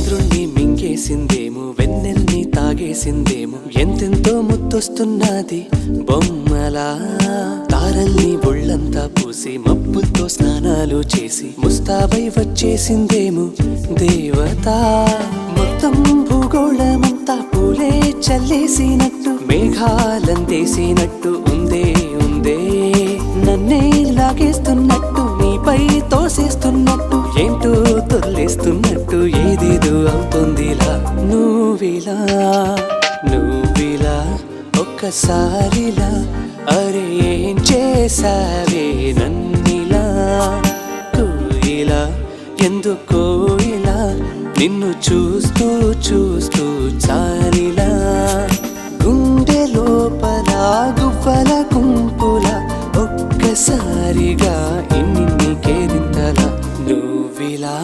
చంద్రుణ్ణి మింగేసిందేమో, వెన్నెల్ని తాగేసిందేమో, ఎంతెంతో ముద్దొస్తున్నది బొమ్మలా. తారల్ని ఒళ్ళంతా పూసి మబ్బులతో స్నానాలు చేసి ముస్తాబై వచ్చేసిందేమో దేవత. మొత్తం భూగోళమంతా పూలే చల్లేసినట్టు, మేఘాలందేసినట్టు ఉందే ఉందే. నన్నే లాగేస్తున్నట్టు, నీపై తోసేస్తున్నట్టు, ఏంటో తొల్లేస్తున్నట్టు, ఏదేదో అవుతుందిలా. నువ్విలా నువ్విలా ఒక్కసారిలా, అరే ఏం చేసావే నన్నిలా. కోయిలా ఎందుకో ఇలా, నిన్ను చూస్తూ చూస్తూ చాలిలా. గుండె లోపల గువ్వల గుంపుల, ఒక్కసారిగా ఇన్ని కేరింతలా. నువ్విలా